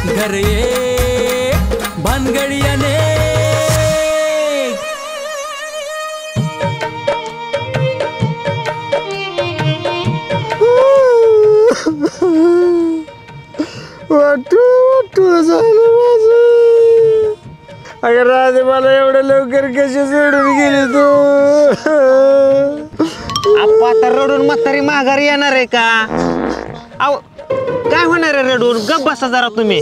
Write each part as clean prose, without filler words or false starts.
घर ये भानगडी अनेक. वाटू झालं माझं. अगर राधे मला एवढं लवकर कशी सोडून गेली तू. आप्पा आता रडून म्हातारी माघारी येणार आहे का? अहो काय होणार आहे रडून? गप बसा जरा तुम्ही.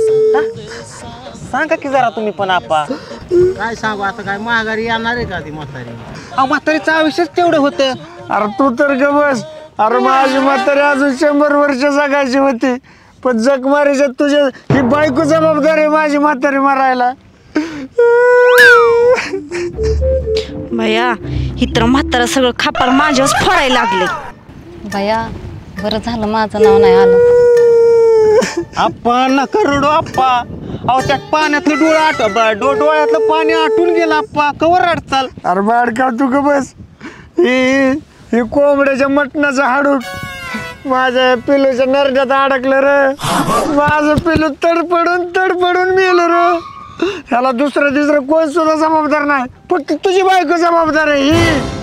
सांगा की जरा तुम्ही पण आप्पा. काय सांगू आता, काय माघारी येणार आहे का ती म्हातारी? अहो म्हातारीचं आयुष्यच तेवढं होतं. अरे तू तर ग बस. अरे माझी म्हातारी अजून 100 वर्ष जगायची होती, पण जग मारायच्या तुझ्या ही बायको जबाबदार आहे माझी म्हातारी मारायला. भैया ही तर म्हातारा सगळं खापर माझ्याच फोडायला लागले. भैया बरं झालं माझं नाव नाही आलं. आप्पा नका रडू आप्पा. अहो त्या पाण्यातलं डोळ्यातलं पाणी आटून गेलं आप्पा. कवर रडचाल? अरे बाडका तू ग बस. ही कोंबड्याच्या मटणाचं हाडूक माझ्या पिलूच्या नरड्यात अडकलं रे. माझं पिलू तडपडून मेलं रे. ह्याला दुसरं कोण सुद्धा जबाबदार नाही, फक्त तुझी बायको जबाबदार आहे.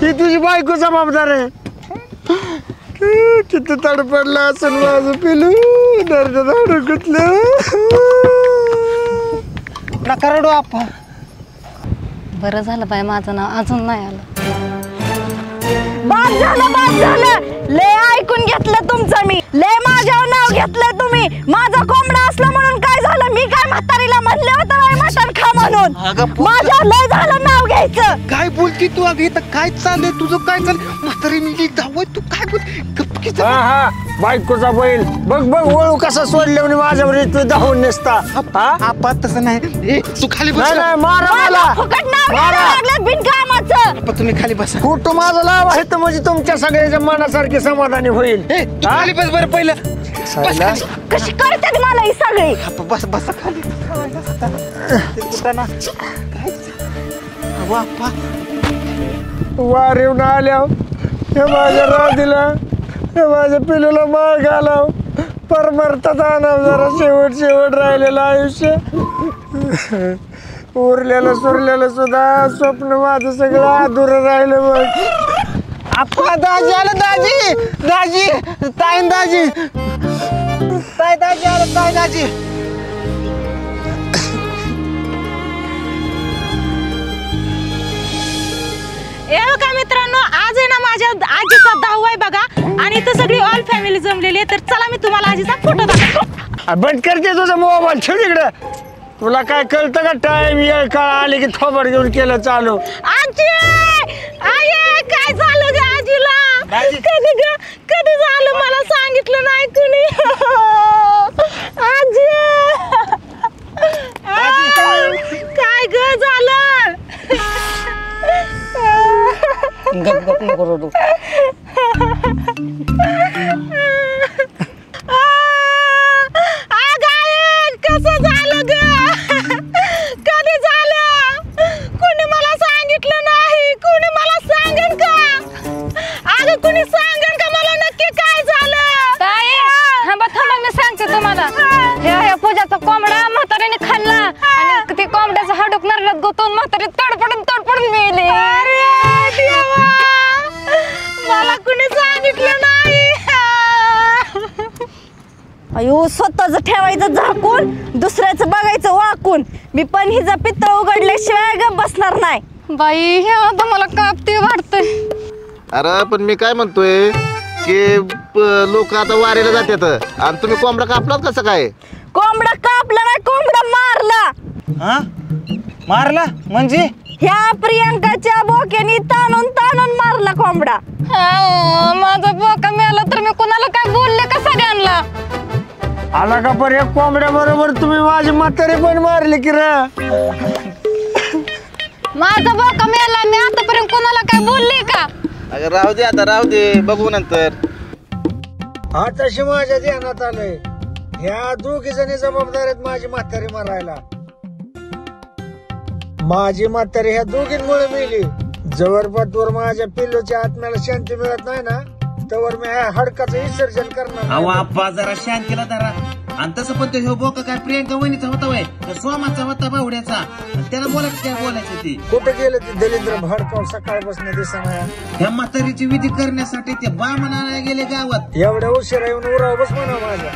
ही तुझी बायको जबाबदार आहे. किती तडपडला असं माझं पिलू नरड्यात अडकलं. नका रडू आप्पा. बरं झालं बाई माझं नाव अजून नाही आलं. बाद झालं. लय ऐकून घेतलं तुमचं मी. लय माझ्यावर नाव घेतलंय तुम्ही. माझा कोंबडा असला म्हणून काय झालं? मी काय म्हातारीला म्हणले होतं मटण खा म्हणून? माझ्यावर लय झालं नाव घ्यायचं. काय बोलती तू? अगं इथं काय चाललंय तुझं? काय चाललंय? म्हातारी मी जावं तू काय बोल? हा बायकोचा बैल बघ ओळू कसा सोडले म्हणे माझ्यावर तू धावून नसता. आप्पा तसं नाही. तू खाली बस. मारा मला. फुकट नाव घ्यायला लागलं बिनकामाचं. आप्पा तुम्ही खाली बसा. कुठं माझं लाभ आहे तर म्हणजे तुमच्या सगळ्याच्या मनासारखी समाधानी होईल. तू खाली बस बरं पहिलं. कशी करतात मला ही सगळी? बस बसा खाली. वार येऊन आल्या हे माझ्या राधीला हे माझ्या पिलूला माळ घालाव परमार्थात आणाव जरा. शेवट राहिलेलं आयुष्य उरलेलं सुरलेलं सुद्धा स्वप्न माझं सगळं अधुरं राहिलं. मग आप्पा दाजी आलं. दाजी ताई दाजी आलं. ताई दाजी बघा मित्रांनो, आज आहे ना माझ्या आजीचा 10वा आहे बघा. आणि इथं सगळी ऑल फॅमिली जमलेली आहे. तर चला मी तुम्हाला आजीचा फोटो दाखवतो. बंद करते तुझा मोबाईल. ठेव इकडे. तुला काय कळतं का? टाइम येळ काळ आले की थोबड घेऊन केलं चालू. आजी काय झालं ग आजीला? कधी झालं मला सांगितलं नाही कुणी. आजी काय ग झालं? गप नको रडू. कसं झालं ग? कधी झालं? कुणी मला सांगितलं नाही. कुणी मला सांगेन का? अगं कुणी सांगेन का मला नक्की काय झालं? ताई थांबा मी सांगते तुम्हाला. हे पूजाचा कोंबडा म्हातारीने खाल्ला आणि ते कोंबड्याचं हाडूक नरड्यात गुंतवून म्हातारी तडपडून मेली. अरे देवा, मला कुणी सांगितलं नाही. अयो स्वतःच ठेवायचं झाकून, दुसऱ्याचं बघायचं वाकून. मी पण हिचा पित्त उघडल्याशिवाय गप बसणार नाही. बाई हे आता मला कापते वाटतंय. अरे पण मी काय म्हणतोय की लोक आता वारीला जातात आणि तुम्ही कोंबडा कापलात कसं काय? कोंबडा कापला नाही, कोंबडा मारला. मारला म्हणजे? ह्या प्रियंकाच्या बोक्यानी ताणून मारला कोंबडा. माझा बोका मिळाला तर मी कुणाला काय बोलले का सगळ्यांना? आला का पर एक कोंबड्या बरोबर तुम्ही माझी म्हातारी पण मारली की रे. माझा बोका मिळाला मी आतापर्यंत कुणाला काय बोलले का? अगं राहू दे आता, राहू दे, बघू नंतर. आताशी माझ्या ध्यानात आलंय ह्या दोघी जणी जबाबदार आहेत माझी म्हातारी मारायला. माझी म्हातारी ह्या दोघींमुळे मिली. जवळपासवर माझ्या पिल्लूच्या आत्म्याला शांती मिळत नाही ना, तवर मी ह्या हडकाचं विसर्जन करणार. अहो आप्पा जरा शांतीला धरा. आणि तसं पण तो बोका काय प्रियंका वहिनीचा होता वय तर सोमाचा होता बावड्याचा आणि त्याला बोलायचं काय बोलायचं ते कुठं गेलं ते दलिंद्र भाडकाव सकाळपासून दिसना ह्या म्हातारीची विधी करण्यासाठी ते बामण आणायला गेले गावात. एवढ्या उशिरा येऊन उराव बस म्हणा माझ्या.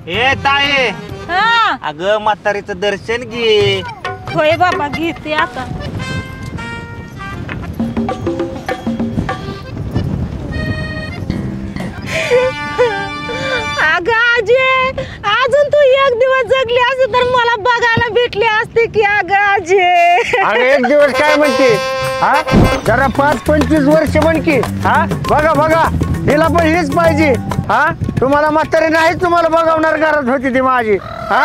ए ताये हा अगं म्हातारीचं दर्शन घे. होय बाबा घेते आता. अगं आजे अजून तू एक दिवस जगली असते तर मला बघायला भेटली असते की. अगं आजे अरे एक दिवस काय म्हणते हा जरा 5-25 वर्ष म्हण की. हा बघा बघा हिला पण हीच पाहिजे. हा तुम्हाला म्हातारी नाही तुम्हाला बघवणार घरात होती ती माझी. हा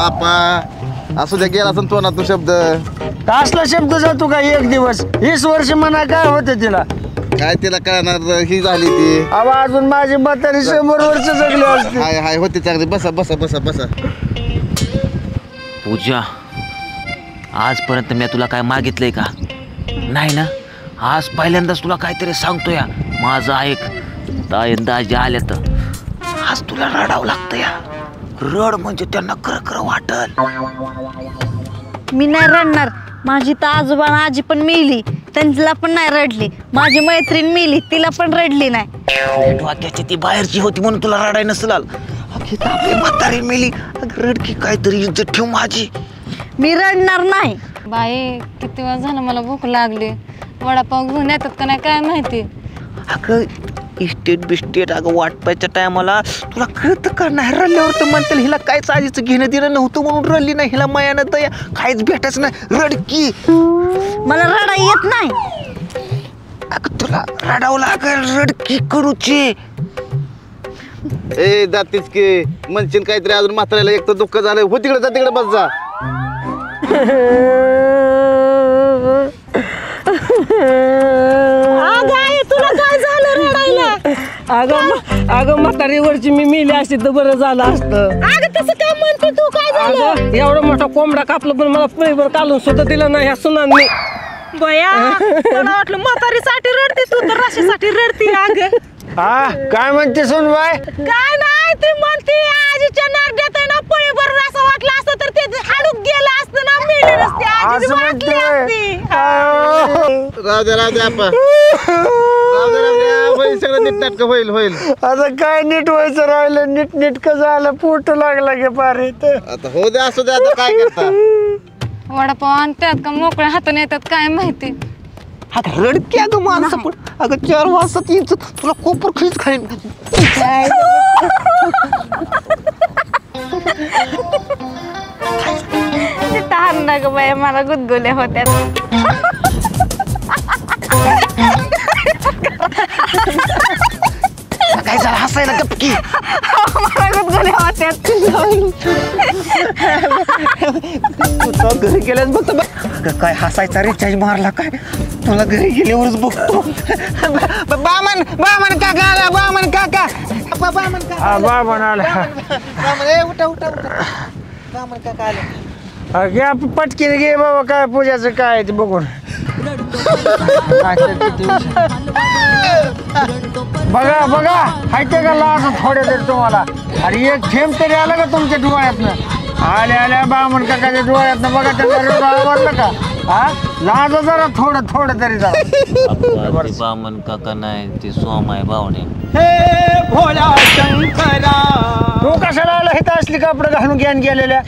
आपा असू द्या गेला असं तोंडात तो शब्द. असला शब्द जातो का एक दिवस 20 वर्ष म्हणा काय होतं तिला. काय तिला कळणार ही झाली ती. अहो अजून माझी म्हातारी 100 वर्ष जगली असते. हाय हाय होते चांगली. बसा बसा बसा बसा. पूजा आजपर्यंत मी तुला काय मागितलंय का नाही ना. आज पहिल्यांदाच तुला काहीतरी सांगतो या. माझं ऐक दाजी आले तर आज तुला रडावं लागतं या. रड म्हणजे त्यांना खरं वाटल. मी नाही रडणार. माझी तर आजोबा आणि आजी पण मेली त्यांना पण नाही रडली. माझी मैत्रीण मेली तिला पण रडली नाही. वाक्याची ती बाहेरची होती म्हणून तुला रडाय नसेल. आपली म्हातारी मेली रडकी काहीतरी इज्जत ठेव माझी. मी रडणार नाही. बाई किती वेळ झालं मला भूक लागली. वडापाव घेऊन येतात का नाही काय माहिती. अगं इस्टेट बिस्टेट अगं वाटपायच्या टायमाला तुला कळतं का नाही. रडल्यावर तर म्हणतील हिला काहीच आधीच घेणं दिलं नव्हतं म्हणून रडली नाही. हिला मायानं दया काहीच भेटायचं नाही. रडकी मला रडा येत नाही. अगं तुला रडावं लागेल. रडकी करूची. ए जातीच की म्हणशील काहीतरी अजून म्हाताऱ्याला एक तर दुःख झालंय. हो तिकडे जा तिकडे बस जा. तुला काय झालं रडायला. अगं म्हातारीवरची मी मेली असती तर बरं झालं असतं. अगं तसं काय म्हणते तू. काय झालं. अगं एवढा मोठा कोंबडा कापला पण मला फळीभर काढून सुद्धा दिला नाही ह्या सुनांनी. बया मला वाटलं म्हातारीसाठी रडते तू तर रशीसाठी रडती. अगं हा काय म्हणते सुनबाई. काय नाही ती म्हणते आजीच्या नरड्यात आहे ना पळीभर असं वाटलं असतं तर ते हाडूक गेलं असतं ना मेली नसती. आजीची वाटली असती. राहू द्या राहू द्या आपा. राहू द्या होईल सगळं नीट नाटक होईल होईल. आता काय नीट व्हायचं राहिलं. नीट नीटकं झालं पोट लागला गे पार इथं. आता हो द्या असू द्या. आता काय करता. वडापाव आणतात का मोकळ्या हाताने येतात काय माहिती. अगं रडकी अगं माणसं पण अगं 4 वाजता तीच तुला कोपर खीच खाईन. तार ना ग बाई मला गुदगुल्या होत्या. काय झालं हसायला गपकी. मला गुदगुल्या होत्या. घरी गेल्यास बघतो अगं काय हसायचा रिचार्ज मारला काय. तुला घरी गेल्यावरच बघतो. बामन बामन काका आला. बामन काका बामन काका बा म्हणाला उठा उठा उठा. बामन काका आले. घ्या पटकीने घे बाबा काय पूजाचं काय आहे ते बघून. बघा बघा हायते का लाज थोडे तरी तुम्हाला. आणि एक थेंब तरी आलं का तुमच्या डोळ्यातनं. आल्या बामण काकाच्या डोळ्यातनं बघा त्यांना आवडलं का. हा लाज जरा थोडं थोडं तरी जरा. बामन काका नाही ते सोम आहे बावणे. तू कशाला आला हे तर असली कपडे घालून ज्ञान गेलेल्या.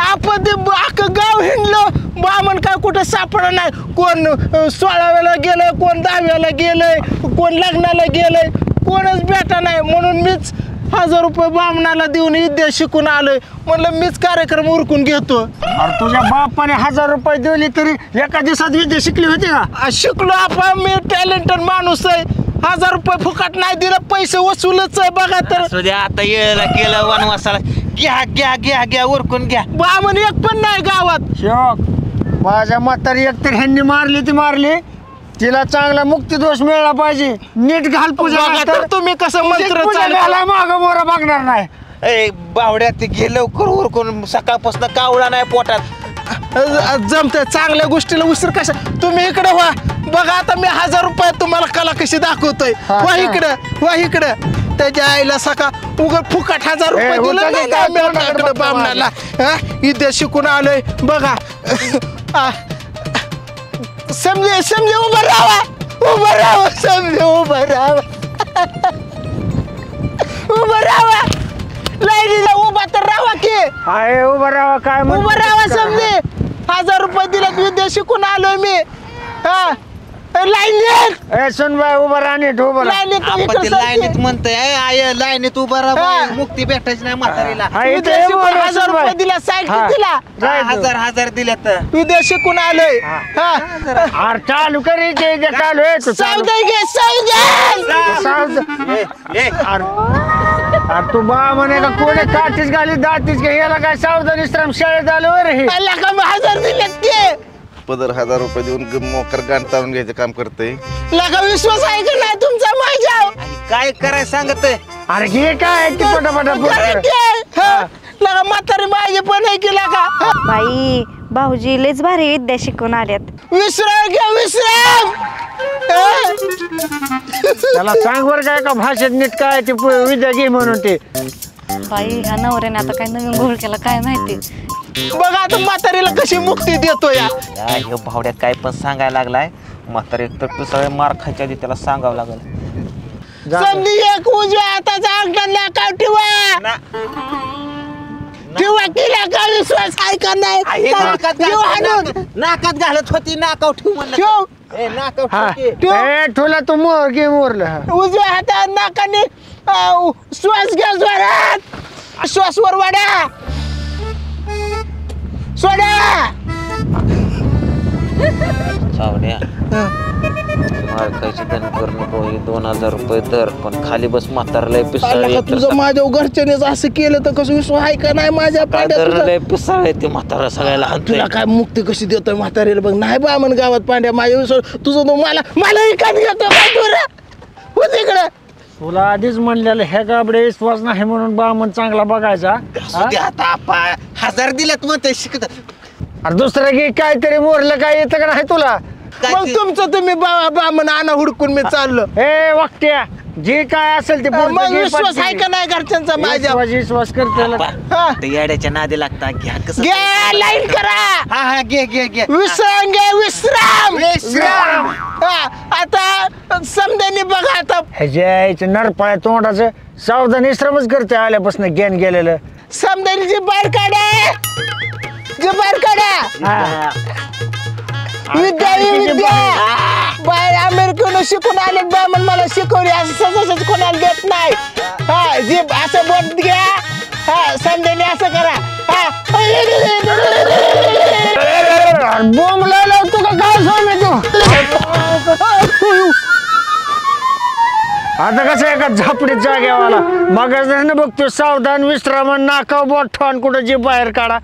आपण ते अख्खं गाव हिंडलो बामण काय कुठं सापडा नाही. कोण 16व्याला गेलंय कोण 10व्याला गेलंय कोण लग्नाला गेलंय कोणच भेटा नाही. म्हणून मीच 1000 रुपये बामणाला देऊन विद्या शिकून आलोय. म्हणलं मीच कार्यक्रम उरकून घेतो. अरे तुझ्या बापाने 1000 रुपये दिले तरी एका दिवसात विद्या शिकली होती का. शिकलो आपण. मी टॅलेंटेड माणूस आहे. 1000 रुपये फुकट नाही दिलं. पैसे वसूलच आहे बघा तर. आता येळेला केलं वनवासाला. घ्या घ्या घ्या घ्या उरकून घ्या. बामण एक पण नाही गावात. शिवक माझ्या म्हातारी एकतर ह्यांनी मारली ती मारली. तिला चांगला मुक्तिदोष मिळाला पाहिजे. नीट घाल पूजा. तर तुम्ही कसं मंत्र चालू माग मोरा बघणार नाही. ए बावड्या ते घे लवकर उरकून. सकाळपासून कावळा नाही पोटात. जमतंय. चांगल्या गोष्टीला उशीर कशा. तुम्ही इकडे व्हा बघा. आता मी 1000 रुपयात तुम्हाला कला कशी दाखवतोय. वा इकडं वा इकडं. त्याच्या आईला सका उगा फुकट 1000 रुपये दिले नाही ना मेवण्याकडे बामणाला. इथे शिकून आलोय बघा. समजे उभं राहा समजे उभं राहा लाईनीला उभा तर राहा की. आहे उभं राहा काय उभं राहा समजे. 1000 रुपये दिलेत विद्या शिकून आलोय मी. लाईनीत ए सुन बाय उभं राहा नीट उभं राहा. लाईनीत म्हणतोय आय लाईनीत उभा राहा मुक्ती भेटायची नाही म्हातारीला. विद्या शिकून 1000 रुपये दिला सायकल दिला. 1000 दिले तर विद्या शिकून आलोय. अरे चालू करी चालू आहे तू चालू. सावधान घे सावधान. अरे तू बा म्हणे का कोणी काठीच घाली दातीच घे याला काय सावधान विश्राम शाळेत आलो रे हे. 1000 दिलेत की. 1000 रुपये देऊन मोकर गाण तारून घ्यायचं काम करतोय. लगा विश्वास आहे का नाही तुमचा माझ्यावर? काय करायचं सांगतोय. अरे घे काय ती पटापटा लगा म्हातारी माझे पण आहे की लगा. बाई भाऊजी लयच भारी विद्या शिकून आल्यात. विश्राम घ्या विश्राम. त्याला सांग बर काय का भाषेत नीट काय ते विद्या घे म्हणून ते. बाई ह्या नवऱ्याने आता काय नवीन घोळ केला काय माहिती. बघा आता म्हातारीला कशी मुक्ती देतो या. ह्यो भावड्या काय पण सांगायला लागलाय. म्हातारे एक तर पिसाळे मार खायच्या आधी त्याला सांगावं लागल. समजी एक उजव्या हाताचा अंगठा नाकाव ठेवा. ठेवा केला का विश्वास आहे का नाही. नाकात घालत होती नाकाव ठेवू म्हणलं. नाकाव ठेवला तू मोर घे मोरलं. उजव्या हातात नाकाने श्वास घ्या जोरात. श्वासवर वाडा सोडा. भावड्या मार खायची दण कर नको. 2000 रुपये दर पण खाली बस म्हातारलंय पिसाळे. तुझं माझ्या घरच्यानेच असं केलं तर कसं विश्वास आहे का नाही माझ्या पांड्या. पिसाळे ते म्हातारा सगळ्याला हाणतोय. तुला काय मुक्ती कशी देतोय म्हातारीला बघ. नाही बा म्हण गावात पांड्या माझ्या विश्वास तुझं तो मला एखाद घेतो होत इकडे. तुला आधीच म्हणलेलं हे गाबडे विश्वास नाही म्हणून बामण चांगला बघायचा. आता 1000 दिलेत म्हणते शिकत. अरे दुसरं घे काहीतरी मोरलं काय येतं का नाही तुला. मग तुमचं तुम्ही बामण आणा हुडकून मी चाललो. ए वाक्या जे काय असेल ते मग विश्वास आहे का नाही घरच्यांचा माझ्या. विश्वास करते येड्याच्या नादी लागता. घ्या कसं घ्या लाईन करा. हा घे विश्राम घे विश्राम. आता समजाने बघा आता. ह्याच्या नरपाळ्या तोंडाचं सावधान विश्रामच करते आल्यापासून ज्ञान गेलेलं. समजाने बाहेर काढा. बाहेर काढा. विद्या बाहेर अमेरिकेनं शिकून आले बामण मला शिकवली असं कोणाला देत नाही. हा जे असं बोट घ्या. हा समजाने असं करा. बोंब लावला तू का काय सांग तू. आता कसं एका झापडीत जाग्यावाला मग बघतो सावधान विश्राम नाकाव बोट ठेवून कुठं जे बाहेर काढा.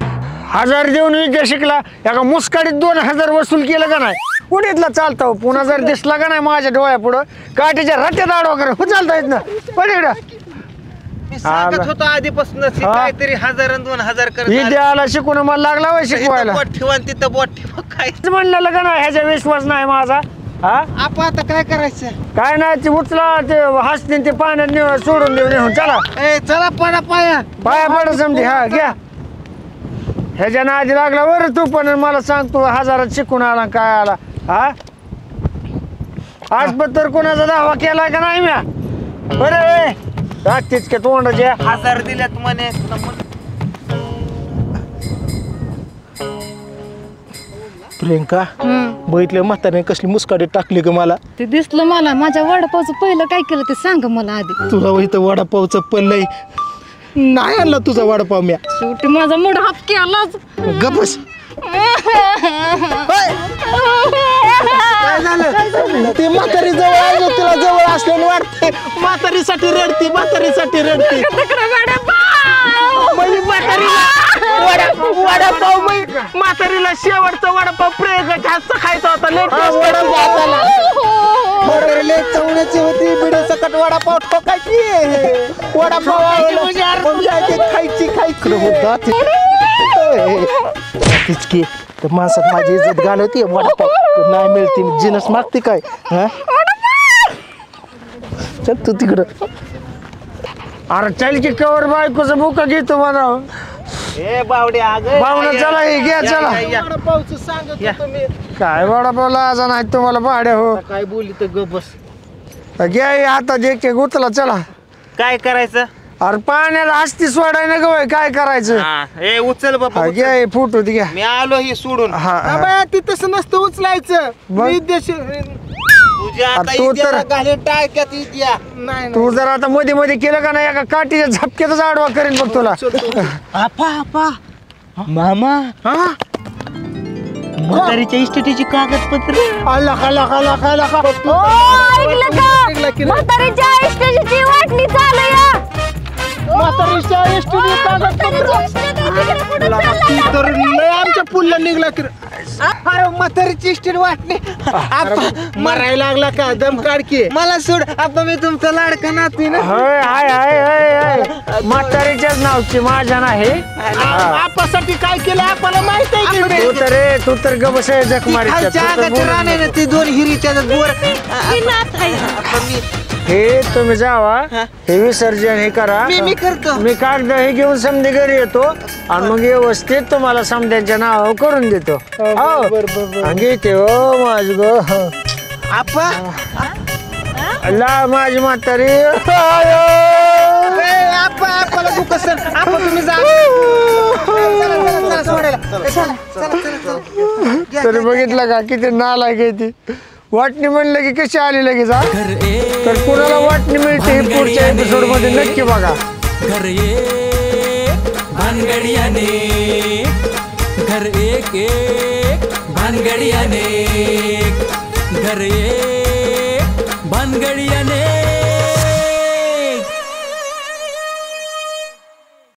1000 देऊन विद्या शिकला एका मुस्काडीत 2000 वसूल केलं का नाही. कुठेतला चालतो पुन्हा जर दिसला का नाही माझ्या डोळ्यापुढं काठीच्या रट्यात आडवा करा चालता येत ना. पण इकडं सांगत होतो आधीपासून काहीतरी 1000 आणि 2000 कर. विद्याला शिकून मला लागला वय शिकवायला. बोट ठेवा तिथं बोट ठेवा. काय म्हणलं का नाही ह्याचा विश्वास नाही माझा. हा आपण आता काय करायचं. काय नाही ते उचला ते हसते ते पाण्यात सोडून देऊ नेऊन चला. चला पाया पाया पडा समजे. हा घ्या ह्याच्या नादी लागला बरं तू पण मला सांगतो 1000 शिकून आला काय आला. हा आज तर कोणाचा दावा केला का नाही म्या. बरं लागतेच का तोंडाचे 1000 दिल्यात म्हणे. प्रियंका बघितलं म्हाताऱ्याने कसली मुस्काडी टाकली ग मला. ते दिसलं मला. माझ्या वडापावचं पहिलं काय केलं ते सांग मला आधी. तुला इथं वडापावचं पल्लय नाही आणला तुझा वडापाव म्या. शेवटी माझा मूड हाफ केलाच. गपस. काय झालं. ते म्हातारी जवळ आलं तुला जवळ असल्याने वाटते. म्हातारीसाठी रडती म्हणजे वडापाव म्हातारीला शेवटचा वडापाव प्रेगाच्या हातचा खायचा होता. चवण्याची होती बिडे सकट वडापाव ठोकायची. वडापाव खायची होता तिचकी तर माणसात माझी इज्जत घालवती. वडापाव नाही मिळते जिनस मागते काय. चल तू तिकडं. अरे चल की कवर बायकोचं बुका घेतो म्हणावं. ए बावडे अगं पाहुणा चला हे घ्या चला. वडापावचं सांगत होतो मी. काय वडापावला आज नाही तुम्हाला भाड्या हो. काय बोलली तर ग बस. घ्या हे हातात एक एक उचला चला. काय करायचं? अरे पाण्याला हस्ती सोडाय ना ग काय करायचं. ए उचल बाबा हा, घ्या हे फुटू घ्या. मी आलो ही सोडून. हा, हा. बाबा ती तसं नसतं उचलायचं. मग? मी तुझ्या आता तू तर- इद्याला घाले टाक्यात इद्या. नाही तू जर आता मध्ये मध्ये केलं का नाही एका काठीच्या झपक्यातच आडवा करेन बघ तुला. आपा आपा मामा म्हातारीच्या इस्टेटीची कागदपत्र आला ऐकलं का म्हातारीच्या इष्टाची वाटणी चालू या म्हातारीच्या इस्टेटी कागदपत्र तर लय आमच्या पुल्ला निघला की अरे म्हातारीची इस्टेट वाटणे मरायला लागला का दम काढकी मला सोड आपा मी तुमचा लाडका नातू ना होय हाय हाय हाय हाय म्हातारीच्याच नावची माझ्या नाही. आपासाठी काय केलं आपल्याला माहित आहे की तू तर गबस आहे जख मारीच्या. ती दोन हिरीच्या बोर हे तुम्ही जावा हे विसर्जन हे करा. मी करतो. मी कागद हे घेऊन समधी घरी येतो आणि मग व्यवस्थित तुम्हाला समध्यांच्या नाव करून देतो. हो घेते हो माझ ग आपा ला माझी म्हातारी. आपल्याला तू कसं आपण तुम्ही जा तरी बघितलं का किती नालायक आहे ती. वाटणी म्हणलं की कशी आली लगेच हा. तर कुणाला वाटणी मिळते हे पुढच्या एपिसोड मध्ये नक्की बघा. घर एक भानगडियाने घर एक भानगडियाने घर एक भानगडियाने